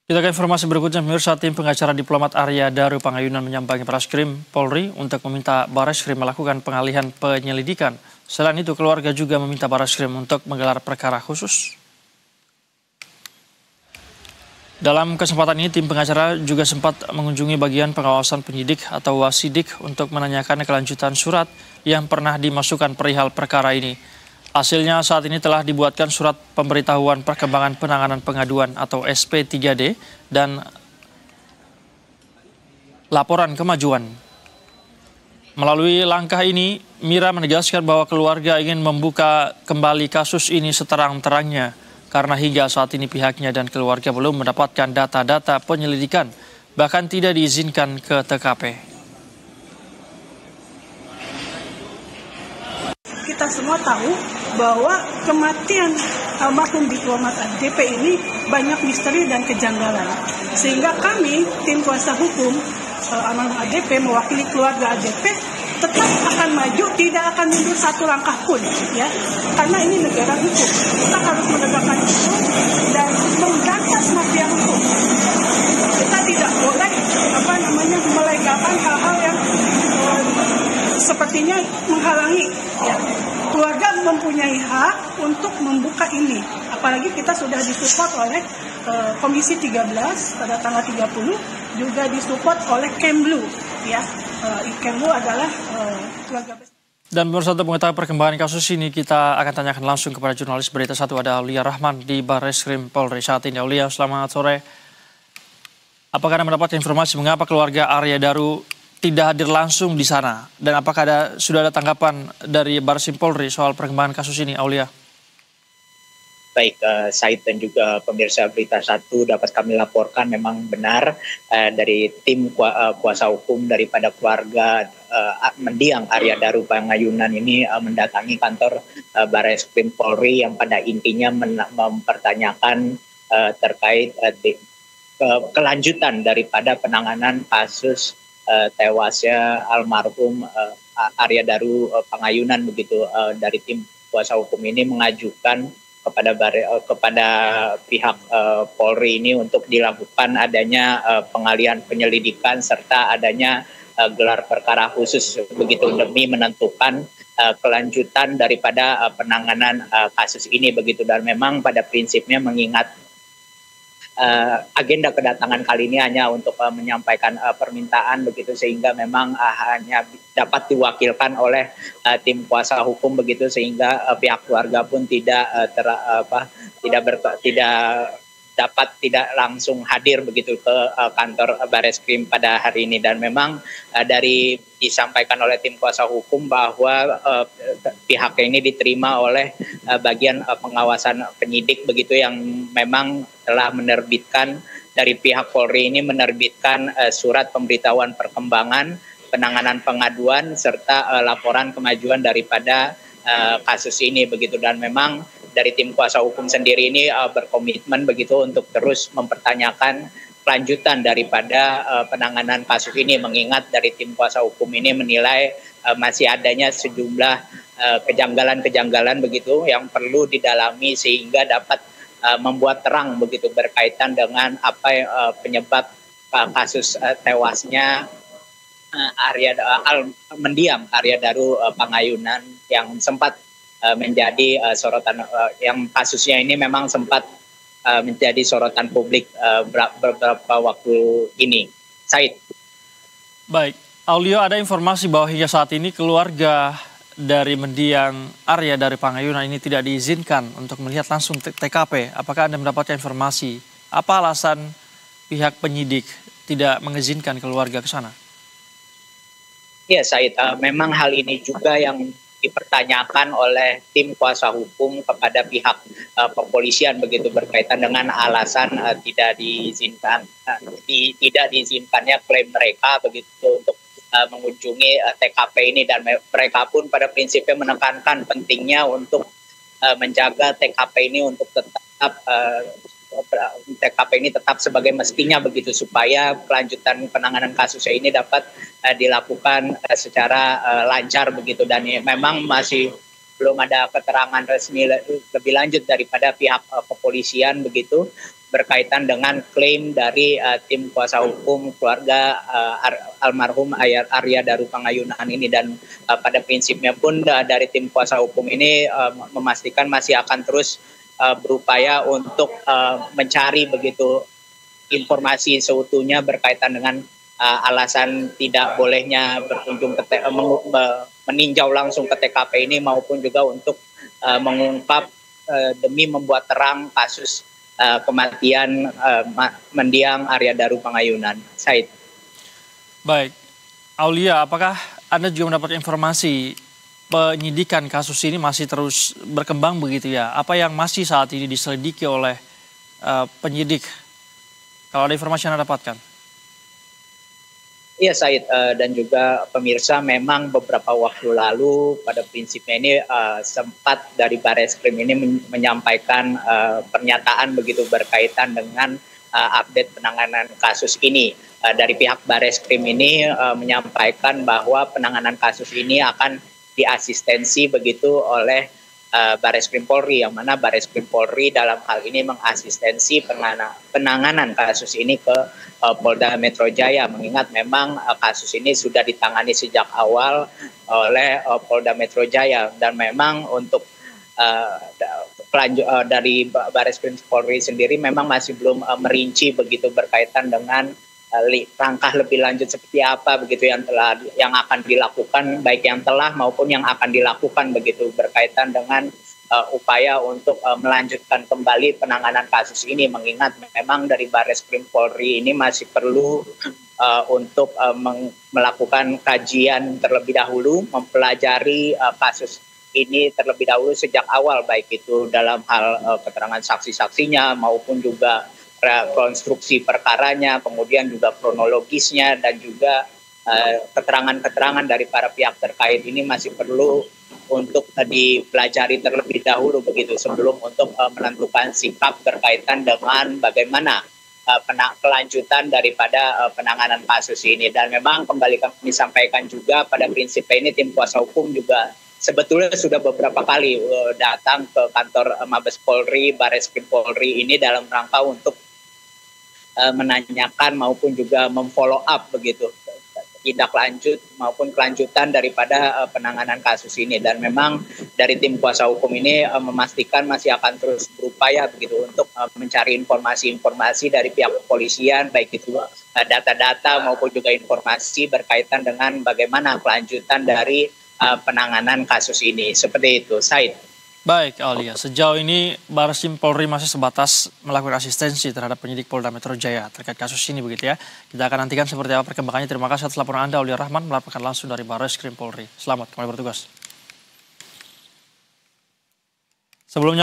Kita ke informasi berikutnya, pemirsa. Tim pengacara diplomat Arya Daru Pangayunan menyambangi Barreskrim Polri untuk meminta Barreskrim melakukan pengalihan penyelidikan. Selain itu, keluarga juga meminta Barreskrim untuk menggelar perkara khusus. Dalam kesempatan ini, tim pengacara juga sempat mengunjungi bagian pengawasan penyidik atau wasidik untuk menanyakan kelanjutan surat yang pernah dimasukkan perihal perkara ini. Hasilnya saat ini telah dibuatkan surat pemberitahuan perkembangan penanganan pengaduan atau SP3D dan laporan kemajuan. Melalui langkah ini, Mira menegaskan bahwa keluarga ingin membuka kembali kasus ini seterang-terangnya karena hingga saat ini pihaknya dan keluarga belum mendapatkan data-data penyelidikan, bahkan tidak diizinkan ke TKP. Kita semua tahu bahwa kematian almarhum diplomat ADP ini banyak misteri dan kejanggalan. Sehingga kami, tim kuasa hukum almarhum ADP mewakili keluarga ADP, tetap akan maju, tidak akan mundur satu langkah pun, ya. Karena ini negara hukum. Kita harus menegakkan hukum dan memberantas mafia hukum. Kita tidak boleh melegalkan hal-hal yang sepertinya menghalangi, ya. Keluarga mempunyai hak untuk membuka ini, apalagi kita sudah disupport oleh Komisi 13 pada tanggal 30, juga disupport oleh Kemlu, ya. Kemlu adalah keluarga besar. Dan pemirsa, untuk mengetahui perkembangan kasus ini, kita akan tanyakan langsung kepada jurnalis Berita Satu, ada Aulia Rahman di Barreskrim Polri saat ini. Aulia, selamat sore. Apakah Anda mendapatkan informasi mengapa keluarga Arya Daru tidak hadir langsung di sana? Dan apakah sudah ada tanggapan dari Barreskrim Polri soal perkembangan kasus ini, Aulia? Baik, Said dan juga pemirsa Berita Satu, dapat kami laporkan memang benar dari tim kuasa hukum daripada keluarga mendiang Arya Daru Pangayunan ini mendatangi kantor Barreskrim Polri yang pada intinya mempertanyakan terkait kelanjutan daripada penanganan kasus tewasnya almarhum Arya Daru Pangayunan begitu. Dari tim kuasa hukum ini mengajukan kepada pihak Polri ini untuk dilakukan adanya pengalihan penyelidikan serta adanya gelar perkara khusus begitu demi menentukan kelanjutan daripada penanganan kasus ini begitu. Dan memang pada prinsipnya mengingat agenda kedatangan kali ini hanya untuk menyampaikan permintaan begitu, sehingga memang hanya dapat diwakilkan oleh tim kuasa hukum begitu, sehingga pihak keluarga pun tidak langsung hadir begitu ke kantor Barreskrim pada hari ini. Dan memang dari disampaikan oleh tim kuasa hukum bahwa pihak ini diterima oleh bagian pengawasan penyidik begitu, yang memang telah menerbitkan dari pihak Polri ini menerbitkan surat pemberitahuan perkembangan penanganan pengaduan serta laporan kemajuan daripada kasus ini begitu. Dan memang dari tim kuasa hukum sendiri ini berkomitmen begitu untuk terus mempertanyakan kelanjutan daripada penanganan kasus ini, mengingat dari tim kuasa hukum ini menilai masih adanya sejumlah kejanggalan-kejanggalan begitu yang perlu didalami sehingga dapat membuat terang begitu berkaitan dengan apa penyebab kasus tewasnya mendiang Arya Daru Pangayunan yang sempat menjadi sorotan, yang kasusnya ini memang sempat menjadi sorotan publik beberapa waktu ini. Said. Baik, Aulio, ada informasi bahwa hingga saat ini keluarga dari mendiang Arya Daru Pangayunan ini tidak diizinkan untuk melihat langsung TKP. Apakah Anda mendapatkan informasi apa alasan pihak penyidik tidak mengizinkan keluarga ke sana? Ya, Said, memang hal ini juga yang dipertanyakan oleh tim kuasa hukum kepada pihak kepolisian begitu, berkaitan dengan alasan tidak diizinkannya klaim mereka begitu untuk mengunjungi TKP ini. Dan mereka pun pada prinsipnya menekankan pentingnya untuk menjaga TKP ini untuk tetap TKP ini tetap sebagai mestinya begitu, supaya kelanjutan penanganan kasusnya ini dapat dilakukan secara lancar begitu. Dan memang masih belum ada keterangan resmi lebih lanjut daripada pihak kepolisian begitu berkaitan dengan klaim dari tim kuasa hukum keluarga almarhum Arya Daru Pangayunan ini, dan pada prinsipnya pun dari tim kuasa hukum ini memastikan masih akan terus berupaya untuk mencari begitu informasi seutuhnya berkaitan dengan alasan tidak bolehnya berkunjung ke meninjau langsung ke TKP ini, maupun juga untuk mengungkap demi membuat terang kasus kematian mendiang Arya Daru Pangayunan. Said. Baik, Aulia, apakah Anda juga mendapat informasi penyidikan kasus ini masih terus berkembang begitu ya? Apa yang masih saat ini diselidiki oleh penyidik? Kalau ada informasi yang Anda dapatkan. Iya Said, dan juga pemirsa, memang beberapa waktu lalu pada prinsipnya ini sempat dari Bareskrim ini menyampaikan pernyataan begitu berkaitan dengan update penanganan kasus ini. Dari pihak Bareskrim ini menyampaikan bahwa penanganan kasus ini akan diasistensi begitu oleh Bareskrim Polri, yang mana Bareskrim Polri dalam hal ini mengasistensi penanganan kasus ini ke Polda Metro Jaya, mengingat memang kasus ini sudah ditangani sejak awal oleh Polda Metro Jaya, dan memang untuk dari Bareskrim Polri sendiri memang masih belum merinci begitu berkaitan dengan langkah lebih lanjut seperti apa begitu yang akan dilakukan, baik yang telah maupun yang akan dilakukan begitu berkaitan dengan upaya untuk melanjutkan kembali penanganan kasus ini, mengingat memang dari Bareskrim Polri ini masih perlu untuk melakukan kajian terlebih dahulu, mempelajari kasus ini terlebih dahulu sejak awal, baik itu dalam hal keterangan saksi-saksinya maupun juga rekonstruksi perkaranya, kemudian juga kronologisnya, dan juga keterangan-keterangan dari para pihak terkait ini masih perlu untuk dipelajari terlebih dahulu begitu sebelum untuk menentukan sikap berkaitan dengan bagaimana kelanjutan daripada penanganan kasus ini. Dan memang kembali kami sampaikan juga pada prinsipnya ini tim kuasa hukum juga sebetulnya sudah beberapa kali datang ke kantor Mabes Polri, Bareskrim Polri ini dalam rangka untuk menanyakan maupun juga memfollow up begitu tindak lanjut maupun kelanjutan daripada penanganan kasus ini. Dan memang dari tim kuasa hukum ini memastikan masih akan terus berupaya begitu untuk mencari informasi-informasi dari pihak kepolisian, baik itu data-data maupun juga informasi berkaitan dengan bagaimana kelanjutan dari penanganan kasus ini. Seperti itu, Said. Baik, Aulia. Sejauh ini Bareskrim Polri masih sebatas melakukan asistensi terhadap penyidik Polda Metro Jaya terkait kasus ini begitu ya. Kita akan nantikan seperti apa perkembangannya. Terima kasih atas laporan Anda, Aulia Rahman, melaporkan langsung dari Bareskrim Polri. Selamat kembali bertugas. Sebelumnya